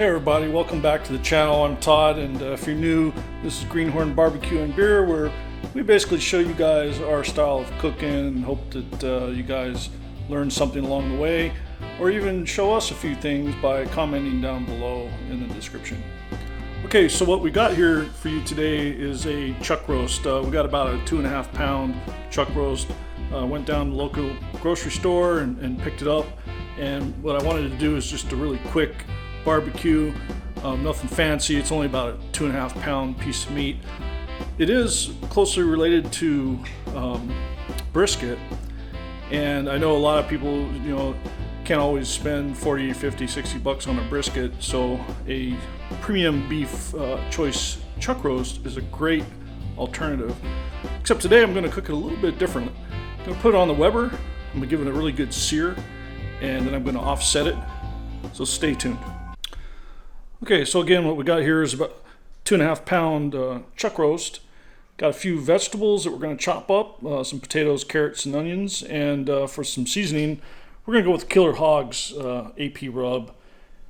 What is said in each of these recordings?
Hey everybody, welcome back to the channel. I'm Todd, and if you're new, this is Greenhorn Barbecue and Beer, where we basically show you guys our style of cooking and hope that you guys learn something along the way, or even show us a few things by commenting down below in the description. Okay, so what we got here for you today is a chuck roast. We got about a 2.5 pound chuck roast. Went down to the local grocery store and picked it up. And what I wanted to do is just a really quick barbecue, nothing fancy. It's only about a 2.5 pound piece of meat. It is closely related to brisket, and I know a lot of people, can't always spend 40, 50, 60 bucks on a brisket, so a premium beef choice chuck roast is a great alternative. Except today I'm going to cook it a little bit differently. I'm going to put it on the Weber, I'm going to give it a really good sear, and then I'm going to offset it, so stay tuned. Okay, so again, what we got here is about 2.5 pound chuck roast. Got a few vegetables that we're going to chop up, some potatoes, carrots, and onions, and for some seasoning, we're going to go with Killer Hog's AP rub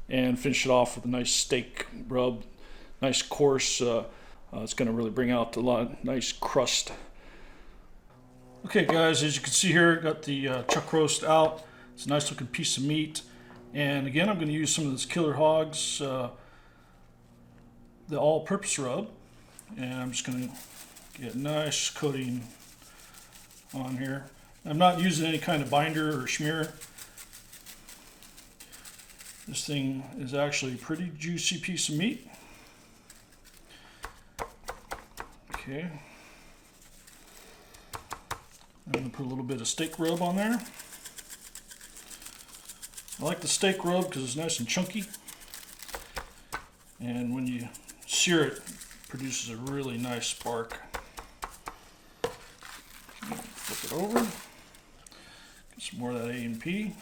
and finish it off with a nice steak rub, nice coarse. It's going to really bring out a lot of nice crust. Okay guys, as you can see here, got the chuck roast out. It's a nice looking piece of meat. And again, I'm going to use some of this Killer Hog's, the all-purpose rub. And I'm just going to get a nice coating on here. I'm not using any kind of binder or smear. This thing is actually a pretty juicy piece of meat. Okay. I'm going to put a little bit of steak rub on there. I like the steak rub because it's nice and chunky, and when you sear it, it produces a really nice spark. Flip it over, get some more of that A&P.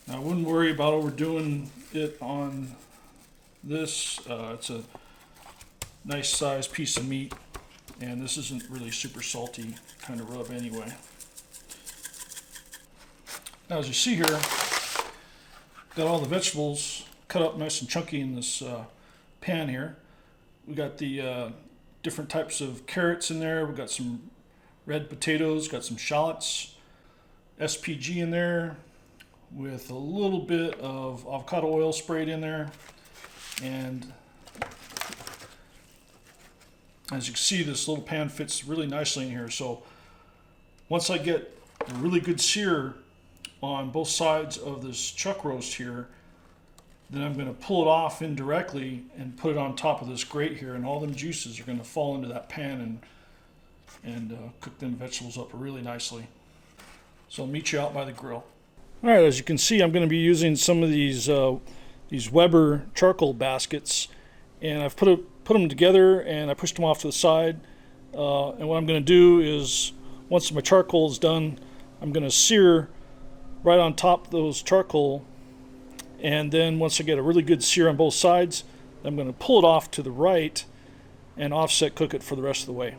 Now I wouldn't worry about overdoing it on this. It's a nice sized piece of meat, and this isn't really super salty kind of rub anyway. Now, as you see here, got all the vegetables cut up nice and chunky in this pan here. We got the different types of carrots in there. We got some red potatoes, got some shallots, SPG in there with a little bit of avocado oil sprayed in there. And as you can see, this little pan fits really nicely in here. So once I get a really good sear on both sides of this chuck roast here, then I'm going to pull it off indirectly and put it on top of this grate here, and all them juices are going to fall into that pan and cook them vegetables up really nicely. So I'll meet you out by the grill. All right, as you can see, I'm going to be using some of these Weber charcoal baskets, and I've put them together and I pushed them off to the side. And what I'm going to do is, once my charcoal is done, I'm going to sear right on top of those charcoal, and then once I get a really good sear on both sides, I'm going to pull it off to the right and offset cook it for the rest of the way.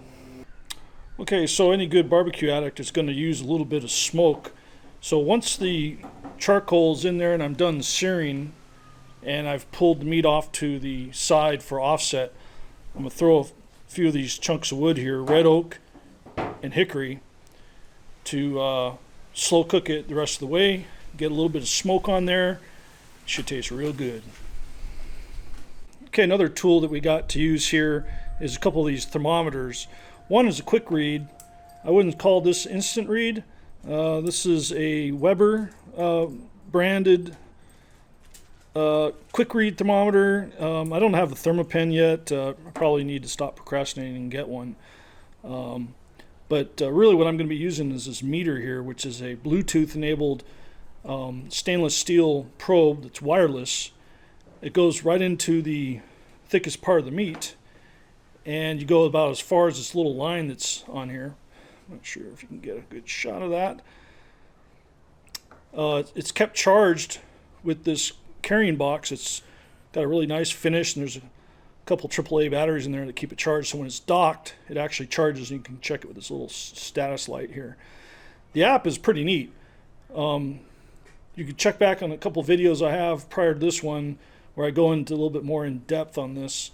Okay, so any good barbecue addict is going to use a little bit of smoke. So once the charcoal is in there and I'm done searing and I've pulled the meat off to the side for offset, I'm going to throw a few of these chunks of wood here, red oak and hickory, to slow cook it the rest of the way. Get a little bit of smoke on there. It should taste real good. Okay, another tool that we got to use here is a couple of these thermometers. One is a quick read. I wouldn't call this instant read. This is a Weber branded quick read thermometer. I don't have the Thermopen yet. I probably need to stop procrastinating and get one. But really what I'm going to be using is this meter here, which is a Bluetooth enabled stainless steel probe that's wireless. It goes right into the thickest part of the meat, and you go about as far as this little line that's on here. I'm not sure if you can get a good shot of that. It's kept charged with this carrying box. It's got a really nice finish, and there's a couple AAA batteries in there that keep it charged, so when it's docked it actually charges, and you can check it with this little status light here. The app is pretty neat. You can check back on a couple videos I have prior to this one where I go into a little bit more in depth on this.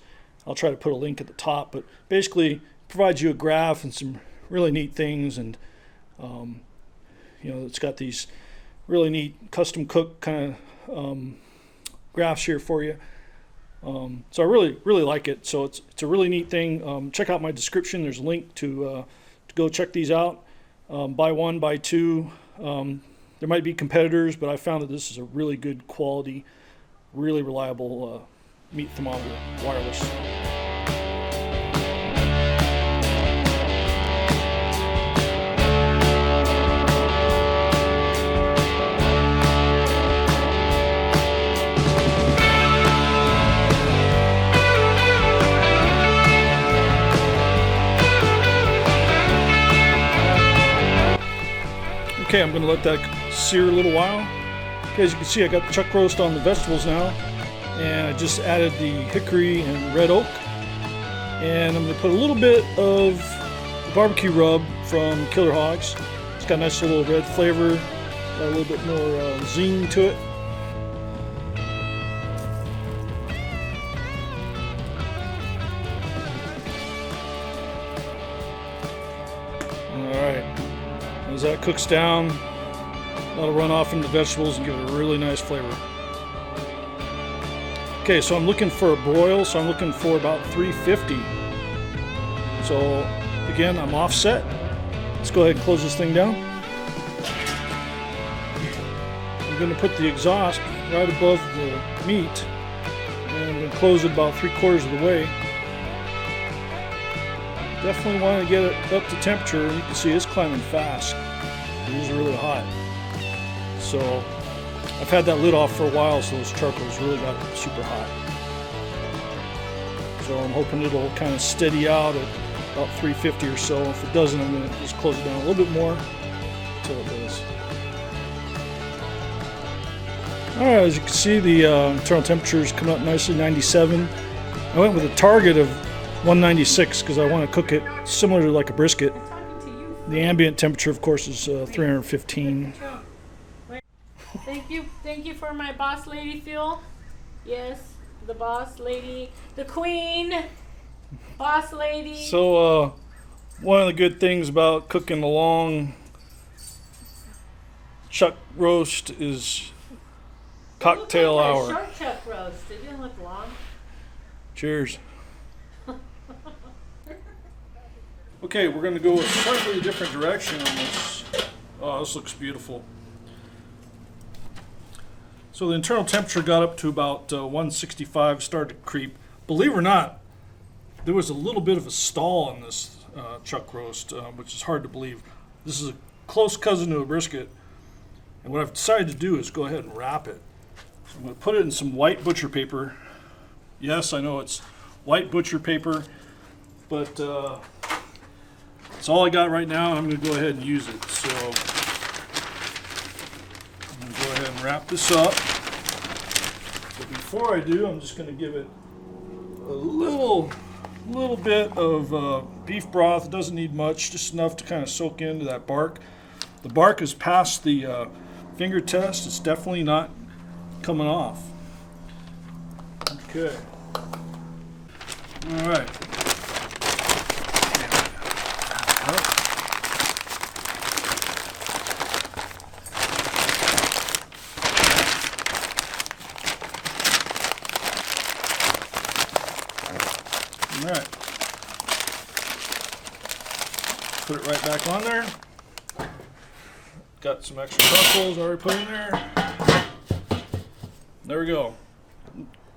I'll try to put a link at the top, but basically it provides you a graph and some really neat things, and you know, it's got these really neat custom cook kind of graphs here for you. So I really like it. So it's a really neat thing. Check out my description. There's a link to go check these out. Buy one, buy two. There might be competitors, but I found that this is a really good quality, really reliable meat thermometer, wireless. Okay, I'm going to let that sear a little while. Okay, as you can see, I got the chuck roast on the vegetables now, and I just added the hickory and red oak, and I'm going to put a little bit of barbecue rub from Killer Hogs. It's got a nice little red flavor, got a little bit more zing to it. Alright, as that cooks down, that'll run off into the vegetables and give it a really nice flavor. Okay, so I'm looking for a broil, so I'm looking for about 350. So again, I'm offset. Let's go ahead and close this thing down. I'm going to put the exhaust right above the meat, and I'm going to close it about 3/4 of the way. Definitely want to get it up to temperature. You can see it's climbing fast. It is really hot. So I've had that lid off for a while, so those charcoals really got super hot. So I'm hoping it'll kind of steady out at about 350 or so. If it doesn't, I'm going to just close it down a little bit more until it does. Alright, as you can see, the internal temperature is coming up nicely, 97. I went with a target of 196 because I want to cook it similar to like a brisket. The ambient temperature, of course, is 315. Thank you for my boss lady fuel. Yes, the boss lady, the queen, boss lady. So one of the good things about cooking a long chuck roast is cocktail hour. A short chuck roast. It didn't look long. Cheers. Okay, we're going to go a slightly different direction on this. Oh, this looks beautiful. So the internal temperature got up to about 165, started to creep. Believe it or not, there was a little bit of a stall in this chuck roast, which is hard to believe. This is a close cousin to a brisket, and what I've decided to do is go ahead and wrap it. So I'm going to put it in some white butcher paper. Yes, I know it's white butcher paper, but it's all I got right now, and I'm going to go ahead and use it. So I'm going to go ahead and wrap this up. But before I do, I'm just going to give it a little bit of beef broth. It doesn't need much, just enough to kind of soak into that bark. The bark is past the finger test. It's definitely not coming off. Okay. All right. All right. Put it right back on there. Got some extra charcoals already put in there. There we go.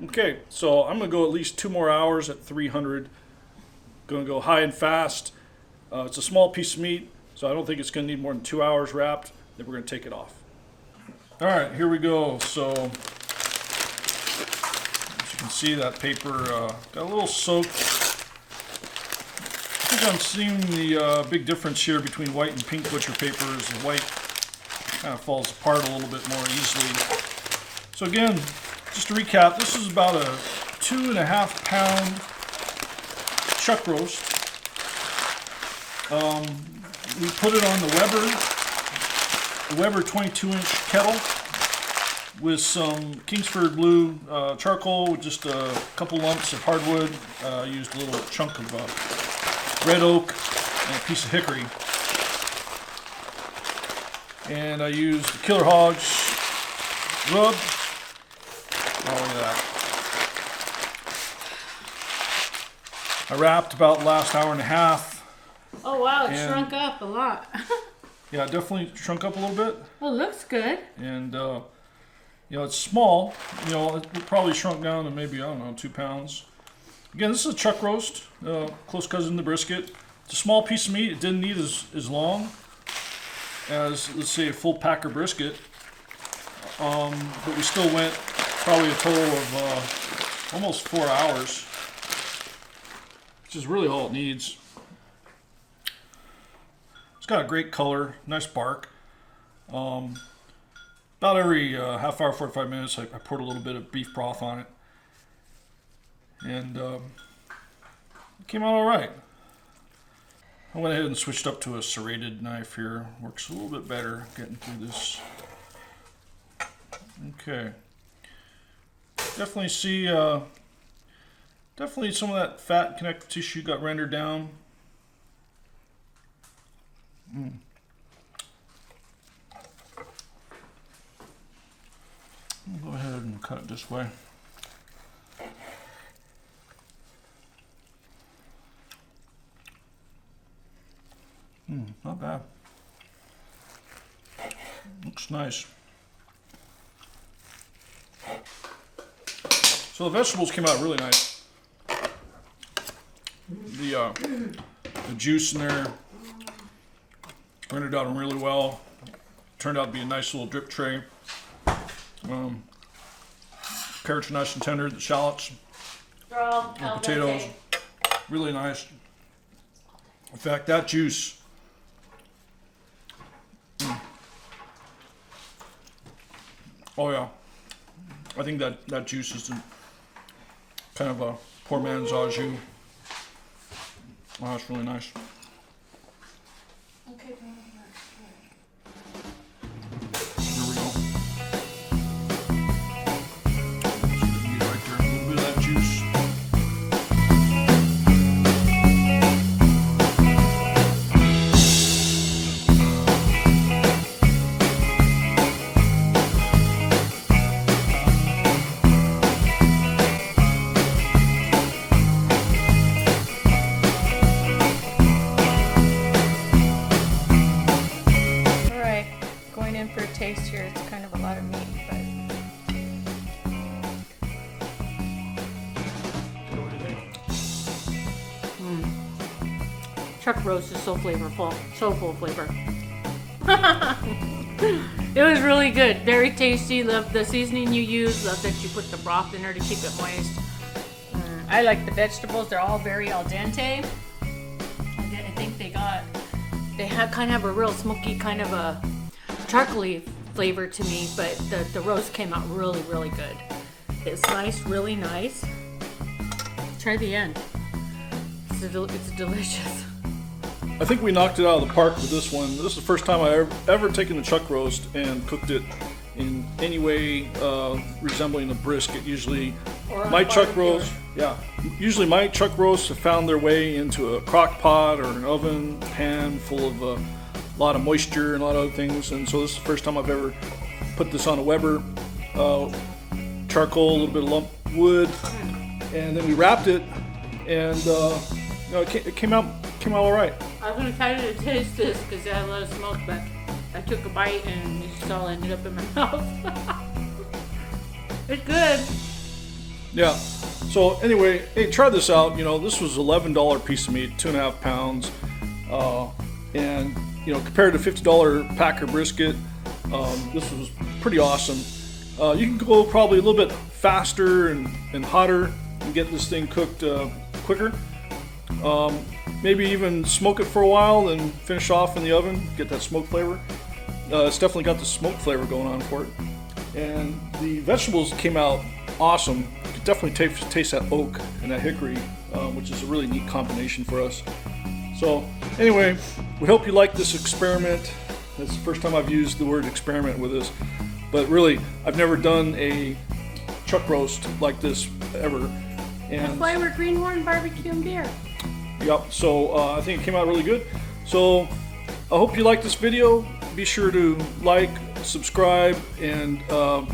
Okay, so I'm going to go at least 2 more hours at 300. Going to go high and fast. It's a small piece of meat, so I don't think it's going to need more than 2 hours wrapped. Then we're going to take it off. All right, here we go. So as you can see, that paper got a little soaked. I think I'm seeing the big difference here between white and pink butcher papers. The white kind of falls apart a little bit more easily. So again, just to recap, this is about a 2.5 pound chuck roast. We put it on the Weber 22-inch kettle. with some Kingsford Blue charcoal with just a couple lumps of hardwood. I used a little chunk of red oak and a piece of hickory. And I used the Killer Hogs rub. Oh, look at that. I wrapped about the last hour and a half. Oh wow, it shrunk up a lot. Yeah, it definitely shrunk up a little bit. Well, it looks good. And, you know, it's small. You know, it probably shrunk down to maybe, I don't know, 2 pounds. Again, this is a chuck roast, close cousin to brisket. It's a small piece of meat. It didn't need as long as, let's say, a full packer brisket. But we still went probably a total of almost 4 hours, which is really all it needs. It's got a great color, nice bark. About every half hour, 45 minutes, I poured a little bit of beef broth on it. And it came out all right. I went ahead and switched up to a serrated knife here. Works a little bit better getting through this. Okay. Definitely see, definitely some of that fat and connective tissue got rendered down. I'll go ahead and cut it this way. Not bad. Looks nice. So the vegetables came out really nice. The juice in there rendered out really well. Turned out to be a nice little drip tray. Carrots are nice and tender. The shallots, the potatoes, really nice. In fact, that juice. Oh yeah, I think that juice is kind of a poor man's au jus. Wow, that's really nice. Okay. Here we go. See the meat right there, a little bit of that juice. Taste here, it's kind of a lot of meat, but chuck roast is so flavorful, so full of flavor. It was really good, very tasty. Love the seasoning you use. Love that you put the broth in there to keep it moist. I like the vegetables; they're all very al dente. I think they have kind of a real smoky kind of a charcoaly flavor to me, but the roast came out really, really good. It's nice, really nice. Try the end. It's delicious. I think we knocked it out of the park with this one. This is the first time I ever taken a chuck roast and cooked it in any way resembling a brisket. Usually my chuck roast have found their way into a crock pot or an oven pan full of a lot of moisture and a lot of other things, and so this is the first time I've ever put this on a Weber. Charcoal, a little bit of lump wood, and then we wrapped it, and it came out all right. I was gonna try to taste this because it had a lot of smoke, but I took a bite and it just all ended up in my mouth. It's good. Yeah. So anyway, hey, try this out. You know, this was $11 piece of meat, 2.5 pounds, and you know, compared to $50 packer brisket, this was pretty awesome. You can go probably a little bit faster and hotter and get this thing cooked quicker. Maybe even smoke it for a while, then finish off in the oven, get that smoke flavor. It's definitely got the smoke flavor going on for it. And the vegetables came out awesome. You could definitely taste that oak and that hickory, which is a really neat combination for us. So anyway, we hope you like this experiment. It's the first time I've used the word experiment with this. But really, I've never done a chuck roast like this ever. And That's why we're Greenhorn Barbecue and Beer. yep, so I think it came out really good. So I hope you like this video. Be sure to like, subscribe, and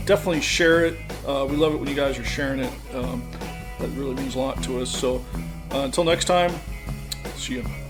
definitely share it. We love it when you guys are sharing it. That really means a lot to us. So until next time, see you.